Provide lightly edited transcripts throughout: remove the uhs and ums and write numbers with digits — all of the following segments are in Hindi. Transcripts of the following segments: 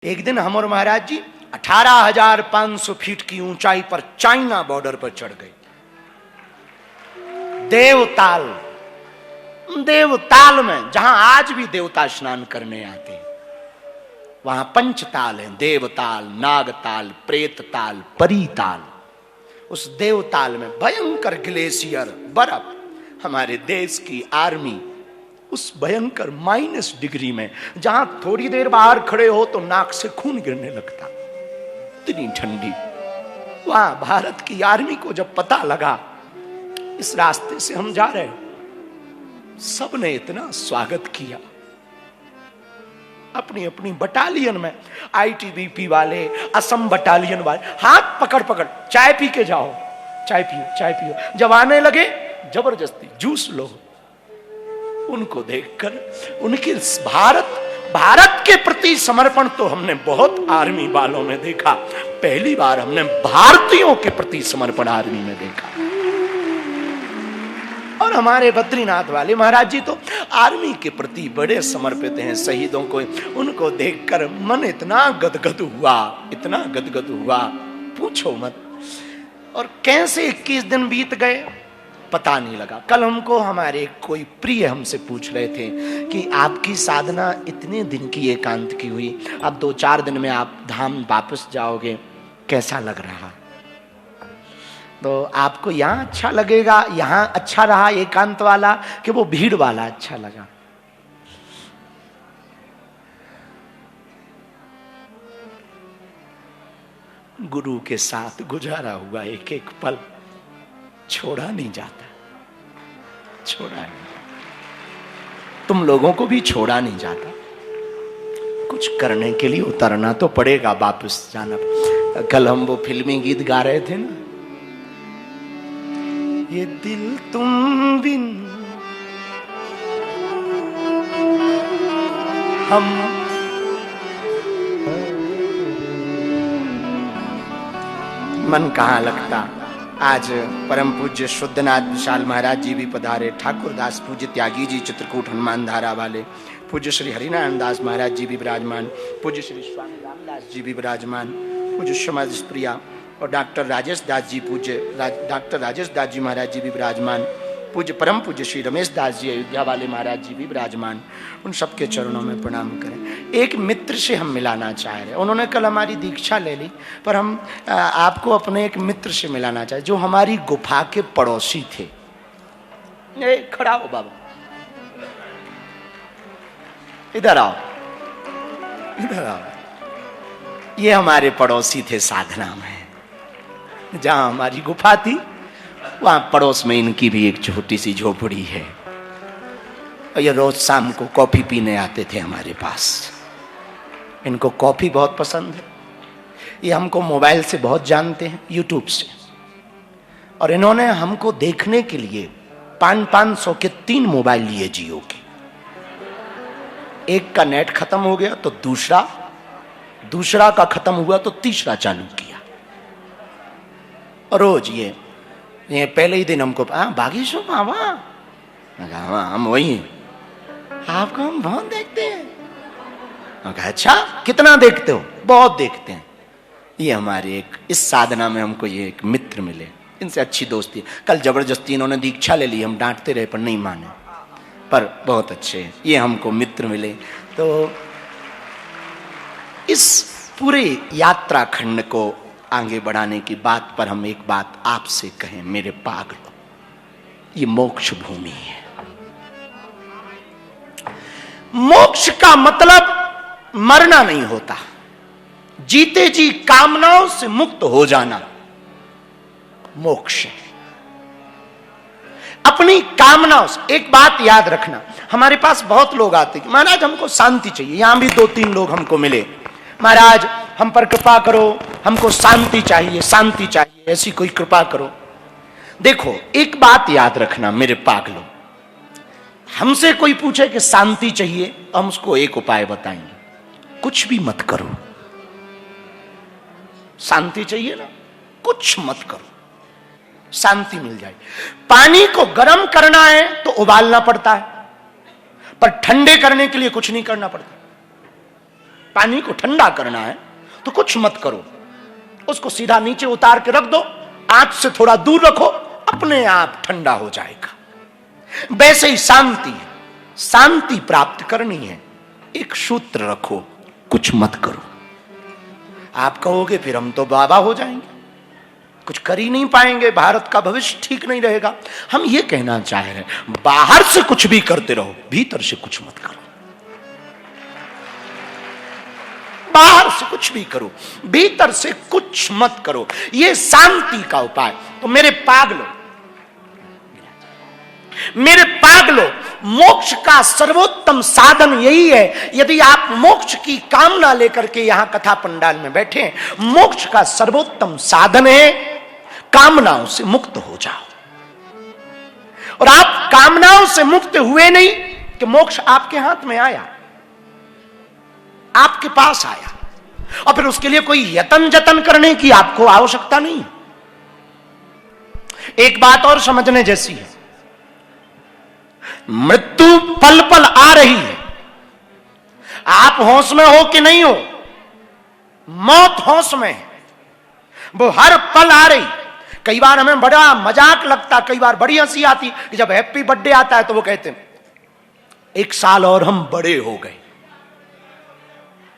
एक दिन हम और महाराज जी 18,500 फीट की ऊंचाई पर चाइना बॉर्डर पर चढ़ गए। देवताल, देवताल में जहां आज भी देवता स्नान करने आते हैं, वहां पंचताल है, देवताल, नागताल, प्रेतताल, परीताल। उस देवताल में भयंकर ग्लेशियर, बर्फ, हमारे देश की आर्मी उस भयंकर -डिग्री में, जहां थोड़ी देर बाहर खड़े हो तो नाक से खून गिरने लगता, इतनी ठंडी। वहां भारत की आर्मी को जब पता लगा इस रास्ते से हम जा रहे हैं, सबने इतना स्वागत किया। अपनी अपनी बटालियन में आईटीबीपी वाले, असम बटालियन वाले हाथ पकड़ पकड़ चाय पी के जाओ, चाय पियो, चाय पियो। जब आने लगे जबरदस्ती जूस लो। उनको देखकर उनके भारत के प्रति समर्पण तो हमने बहुत आर्मी वालों में देखा, पहली बार हमने भारतीयों के प्रति समर्पण आर्मी में देखा। और हमारे बद्रीनाथ वाले महाराज जी तो आर्मी के प्रति बड़े समर्पित हैं, शहीदों को। उनको देखकर मन इतना गदगद हुआ, इतना गदगद हुआ, पूछो मत। और कैसे 21 दिन बीत गए पता नहीं लगा। कल हमको हमारे कोई प्रिय हमसे पूछ रहे थे कि आपकी साधना इतने दिन की एकांत की हुई, अब 2-4 दिन में आप धाम वापस जाओगे, कैसा लग रहा? तो आपको यहाँ अच्छा लगेगा, यहाँ अच्छा रहा एकांत वाला, कि वो भीड़ वाला अच्छा लगा? गुरु के साथ गुजारा हुआ एक एक पल छोड़ा नहीं जाता, छोड़ा नहीं। तुम लोगों को भी छोड़ा नहीं जाता। कुछ करने के लिए उतरना तो पड़ेगा, वापस जाना। कल हम वो फिल्मी गीत गा रहे थे ना, ये दिल तुम बिन हम, मन कहाँ लगता। आज परम पूज्य शुद्धनाथ विशाल महाराज जी भी पधारे, ठाकुर दास पूज्य त्यागी जी चित्रकूट हनुमान धारा वाले, पूज्य श्री हरिनारायण दास महाराज जी भी विराजमान, पूज्य श्री स्वामी रामदास जी भी विराजमान, पूज्य समाज प्रिया और डॉक्टर राजेश दास जी, पूज्य डॉक्टर राजेश दास जी महाराज जी भी विराजमान, पूज्य परम पूज्य श्री रमेश दास जी अयोध्या वाले महाराज जी भी विराजमान। उन सबके चरणों में प्रणाम करें। एक मित्र से हम मिलाना चाह रहे हैं, उन्होंने कल हमारी दीक्षा ले ली, पर हम आपको अपने एक मित्र से मिलाना चाहे जो हमारी गुफा के पड़ोसी थे। खड़ा हो बाबा, इधर आओ, इधर आओ। ये हमारे पड़ोसी थे साधना में, जहां हमारी गुफा थी वहां पड़ोस में इनकी भी एक छोटी सी झोपड़ी है। और ये रोज शाम को कॉफी पीने आते थे हमारे पास। इनको कॉफी बहुत पसंद है। ये हमको मोबाइल से बहुत जानते हैं, यूट्यूब से। और इन्होंने हमको देखने के लिए 500 के 3 मोबाइल लिए जियो के। एक का नेट खत्म हो गया तो दूसरा का खत्म हुआ तो तीसरा चालू किया। और रोज ये पहले ही दिन हमको बागेश्वर बाबा, हम वही, आपको हम बहुत देखते हैं। अच्छा, कितना देखते हो? बहुत देखते हैं। ये हमारे एक इस साधना में हमको ये एक मित्र मिले, इनसे अच्छी दोस्ती। कल जबरदस्ती इन्होंने दीक्षा ले ली, हम डांटते रहे पर नहीं माने, पर बहुत अच्छे ये हमको मित्र मिले। तो इस पूरे यात्रा खंड को आगे बढ़ाने की बात पर हम एक बात आपसे कहें, मेरे पागलों, ये मोक्ष भूमि है। मोक्ष का मतलब मरना नहीं होता, जीते जी कामनाओं से मुक्त हो जाना मोक्ष है। अपनी कामनाओं से, एक बात याद रखना, हमारे पास बहुत लोग आते हैं, महाराज हमको शांति चाहिए। यहां भी 2-3 लोग हमको मिले, महाराज हम पर कृपा करो, हमको शांति चाहिए, शांति चाहिए, ऐसी कोई कृपा करो। देखो एक बात याद रखना मेरे पागलों, हमसे कोई पूछे कि शांति चाहिए, हम उसको एक उपाय बताएंगे, कुछ भी मत करो। शांति चाहिए ना, कुछ मत करो, शांति मिल जाए। पानी को गर्म करना है तो उबालना पड़ता है, पर ठंडे करने के लिए कुछ नहीं करना पड़ता। पानी को ठंडा करना है तो कुछ मत करो, उसको सीधा नीचे उतार के रख दो, आंच से थोड़ा दूर रखो, अपने आप ठंडा हो जाएगा। वैसे ही शांति, शांति प्राप्त करनी है, एक सूत्र रखो, कुछ मत करो। आप कहोगे फिर हम तो बाबा हो जाएंगे, कुछ कर ही नहीं पाएंगे, भारत का भविष्य ठीक नहीं रहेगा। हम ये कहना चाह रहे हैं, बाहर से कुछ भी करते रहो, भीतर से कुछ मत करो। बाहर से कुछ भी करो, भीतर से कुछ मत करो, ये शांति का उपाय। तो मेरे पागलों, मेरे पागलों, मोक्ष का सर्वोत्तम साधन यही है। यदि आप मोक्ष की कामना लेकर के यहां कथा पंडाल में बैठे, मोक्ष का सर्वोत्तम साधन है कामनाओं से मुक्त हो जाओ। और आप कामनाओं से मुक्त हुए नहीं कि मोक्ष आपके हाथ में आया, आपके पास आया, और फिर उसके लिए कोई यतन जतन करने की आपको आवश्यकता नहीं। एक बात और समझने जैसी है, मृत्यु पल पल आ रही है, आप होश में हो कि नहीं हो, मौत होश में है, वो हर पल आ रही। कई बार हमें बड़ा मजाक लगता, कई बार बड़ी हंसी आती कि जब हैप्पी बर्थडे आता है तो वो कहते हैं 1 साल और हम बड़े हो गए।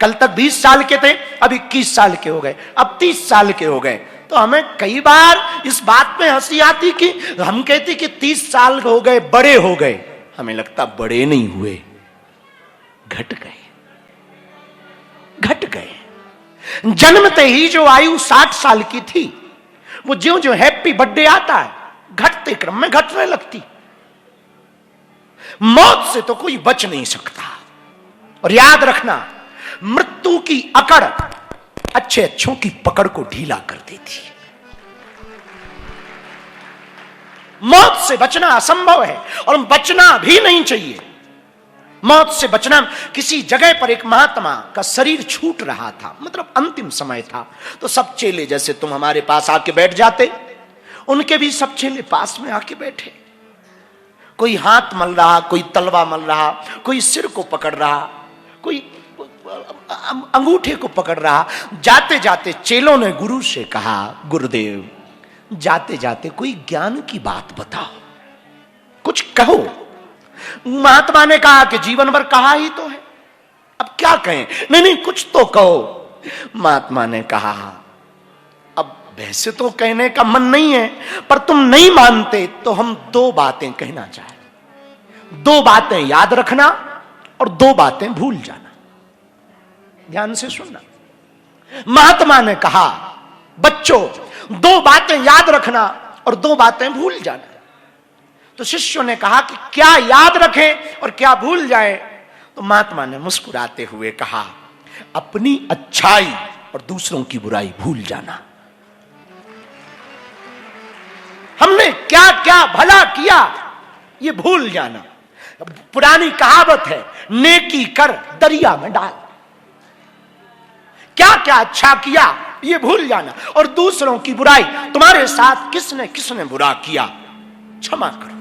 कल तक 20 साल के थे, अब 21 साल के हो गए, अब 30 साल के हो गए। तो हमें कई बार इस बात पे हंसी आती कि हम कहते कि 30 साल हो गए, बड़े हो गए। हमें लगता बड़े नहीं हुए, घट गए, घट गए। जन्मते ही जो आयु 60 साल की थी, वो ज्यों ज्यों हैप्पी बर्थडे आता है, घटते क्रम में घटने लगती। मौत से तो कोई बच नहीं सकता। और याद रखना, मृत्यु की अकड़ अच्छे अच्छों की पकड़ को ढीला कर देती है। मौत से बचना असंभव है और बचना भी नहीं चाहिए। मौत से बचना, किसी जगह पर एक महात्मा का शरीर छूट रहा था, मतलब अंतिम समय था, तो सब चेले जैसे तुम हमारे पास आके बैठ जाते, उनके भी सब चेले पास में आके बैठे। कोई हाथ मल रहा, कोई तलवा मल रहा, कोई सिर को पकड़ रहा, कोई अंगूठे को पकड़ रहा। जाते जाते चेलों ने गुरु से कहा, गुरुदेव जाते जाते कोई ज्ञान की बात बताओ, कुछ कहो। महात्मा ने कहा कि जीवन भर कहा ही तो है, अब क्या कहें, नहीं नहीं कुछ तो कहो। महात्मा ने कहा, अब वैसे तो कहने का मन नहीं है, पर तुम नहीं मानते तो हम 2 बातें कहना चाहें। 2 बातें याद रखना और 2 बातें भूल जाना। ध्यान से सुनना। महात्मा ने कहा, बच्चों 2 बातें याद रखना और 2 बातें भूल जाना। तो शिष्यों ने कहा कि क्या याद रखें और क्या भूल जाएं। तो महात्मा ने मुस्कुराते हुए कहा, अपनी अच्छाई और दूसरों की बुराई भूल जाना। हमने क्या क्या भला किया ये भूल जाना। पुरानी कहावत है, नेकी कर दरिया में डाल। क्या क्या अच्छा किया ये भूल जाना, और दूसरों की बुराई, तुम्हारे साथ किसने किसने बुरा किया क्षमा करो,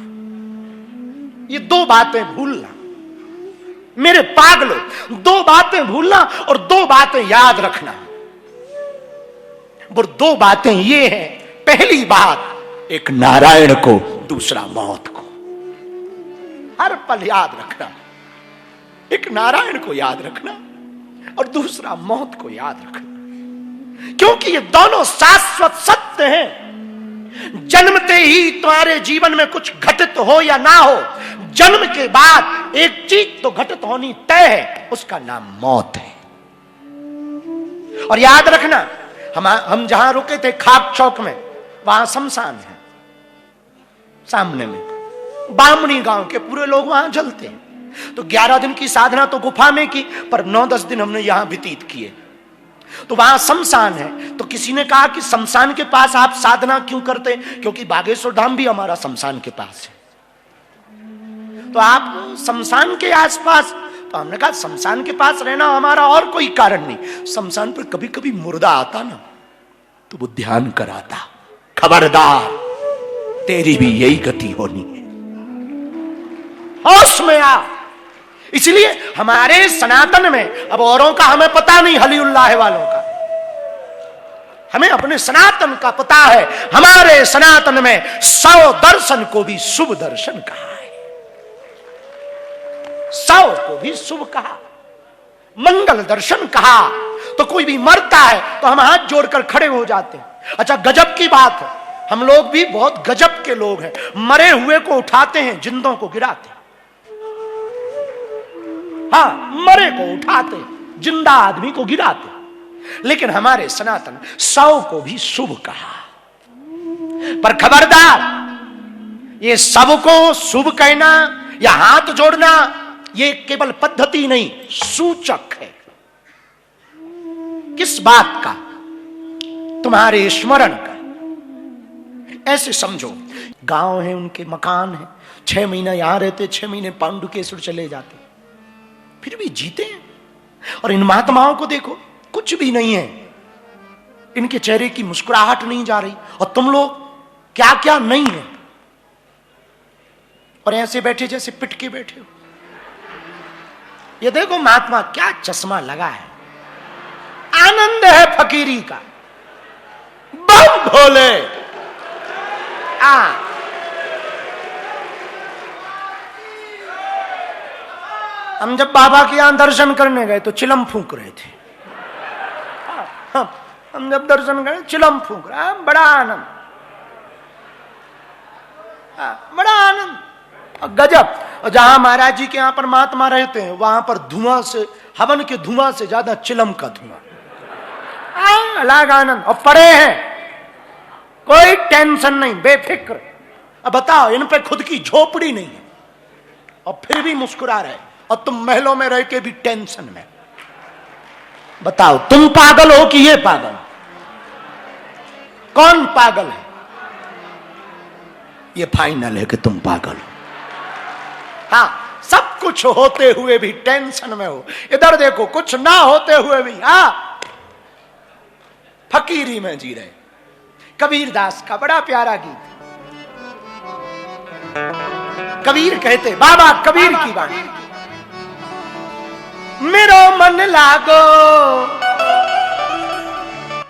ये 2 बातें भूलना। मेरे पागलों, 2 बातें भूलना और 2 बातें याद रखना। वो 2 बातें ये हैं, पहली बात, एक नारायण को, दूसरा मौत को। हर पल याद रखना, एक नारायण को याद रखना और दूसरा मौत को याद रखना, क्योंकि ये दोनों शाश्वत सत्य हैं। जन्मते ही तुम्हारे जीवन में कुछ घटित हो या ना हो, जन्म के बाद एक चीज तो घटित होनी तय है, उसका नाम मौत है। और याद रखना, हम जहां रुके थे खाक चौक में, वहां शमशान है सामने में, बामणी गांव के पूरे लोग वहां जलते हैं। तो 11 दिन की साधना तो गुफा में की, पर 9-10 दिन हमने यहां व्यतीत किए। तो वहां शमशान है। तो किसी ने कहा कि शमशान के पास आप साधना क्यों करते, क्योंकि बागेश्वर धाम भी हमारा शमशान के पास है, तो आप शमशान के आसपास। तो हमने कहा शमशान के पास रहना हमारा और कोई कारण नहीं, शमशान पर कभी कभी मुर्दा आता ना तो वो ध्यान कराता, खबरदार तेरी भी यही गति होनी है, होश में आ। इसलिए हमारे सनातन में, अब औरों का हमें पता नहीं, हलीउल्लाह वालों का, हमें अपने सनातन का पता है। हमारे सनातन में 100 दर्शन को भी शुभ दर्शन कहा है, 100 को भी शुभ कहा, मंगल दर्शन कहा। तो कोई भी मरता है तो हम हाथ जोड़कर खड़े हो जाते हैं। अच्छा, गजब की बात है, हम लोग भी बहुत गजब के लोग हैं। मरे हुए को उठाते हैं, जिंदों को गिराते हैं। हाँ, मरे को उठाते हैं, जिंदा आदमी को गिराते हैं। लेकिन हमारे सनातन 100 को भी शुभ कहा। पर खबरदार, ये सबको शुभ कहना या हाथ जोड़ना ये केवल पद्धति नहीं, सूचक है। किस बात का? तुम्हारे स्मरण का। ऐसे समझो, गांव है, उनके मकान है, 6 महीना यहां रहते, 6 महीने पांडुकेश्वर चले जाते, फिर भी जीते हैं। और इन महात्माओं को देखो, कुछ भी नहीं है, इनके चेहरे की मुस्कुराहट नहीं जा रही, और तुम लोग क्या क्या नहीं है, और ऐसे बैठे जैसे पिट के बैठे हो। ये देखो महात्मा क्या चश्मा लगा है, आनंद है फकीरी का। बम भोले। हम जब बाबा के यहां दर्शन करने गए तो चिलम फूंक रहे थे। हम जब दर्शन करें चिलम फूंक रहे, बड़ा आनंद, बड़ा आनंद, गजब। और जहां महाराज जी के यहां पर महात्मा रहते हैं, वहां पर धुआं से, हवन के धुआं से ज्यादा चिलम का धुआं, अलग आनंद। और पड़े हैं, कोई टेंशन नहीं, बेफिक्र। अब बताओ, इन पे खुद की झोपड़ी नहीं है और फिर भी मुस्कुरा रहे, और तुम महलों में रह के भी टेंशन में। बताओ, तुम पागल हो कि ये पागल? कौन पागल है? ये फाइनल है कि तुम पागल हो। हाँ, सब कुछ होते हुए भी टेंशन में हो। इधर देखो, कुछ ना होते हुए भी फकीरी में जी रहे। कबीर दास का बड़ा प्यारा गीत। कबीर कहते, बाबा कबीर की बात, मेरो मन लागो,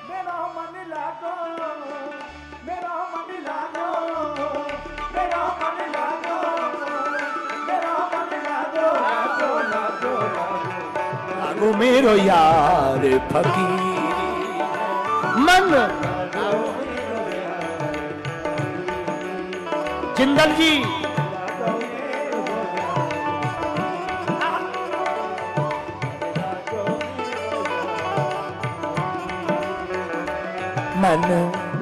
मेरो मन लागो, मेरो मन लागो, मेरो मन लागो, मेरो मन लागो, लागो, लागो मेरो यार फकीर मन। जिंदल जी, मन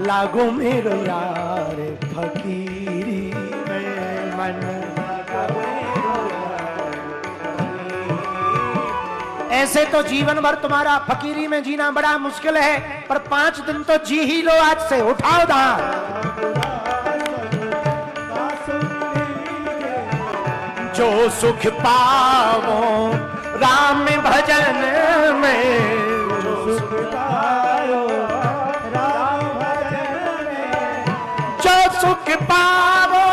लागो मेरो यार फकीरी में, मन लागो मेरो यार फकीरी। ऐसे तो जीवन भर तुम्हारा फकीरी में जीना बड़ा मुश्किल है, पर 5 दिन तो जी ही लो आज से। उठाओ दांत। जो सुख पावो राम भजन में, जो सुख पावो राम भजन में, जो सुख पावो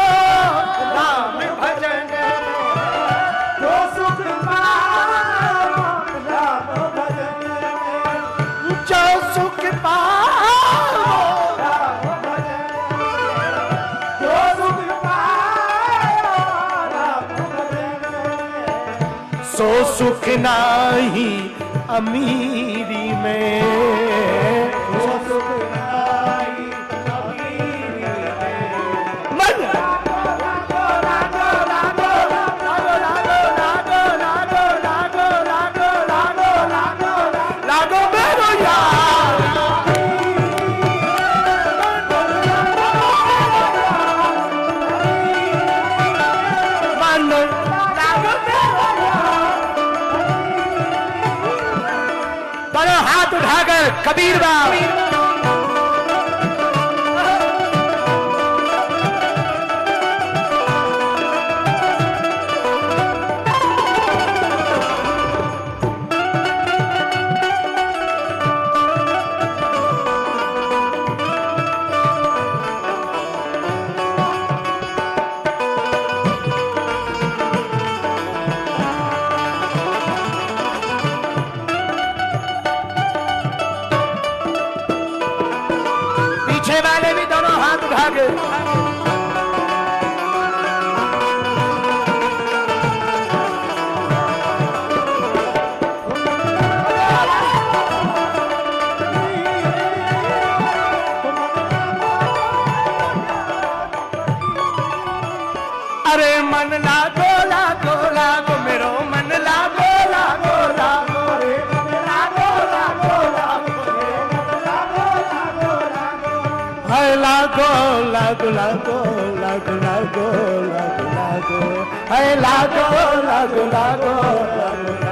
राम भजन में, जो सुख पावो राम भजन में, जो सुख पावो राम भजन में, जो सुख पावो राम भजन में, सो सुख नाही अमीरी में, सो सुख नाही अमीरी में। मन लागो लागो लागो लागो लागो लागो लागो लागो लागो लागो लागो मेरो यार। मन लागो मेरो यार। बड़े हाथ उठाकर कबीर बाबा, हाथ भागे। अरे मन लागो लागो लागो मेरो मन लागो लागो लागो रे मन लागो लागो लागो हाय लागो लागो लागो लागो लागो लागो लागो हाय लागो लागो लागो लागो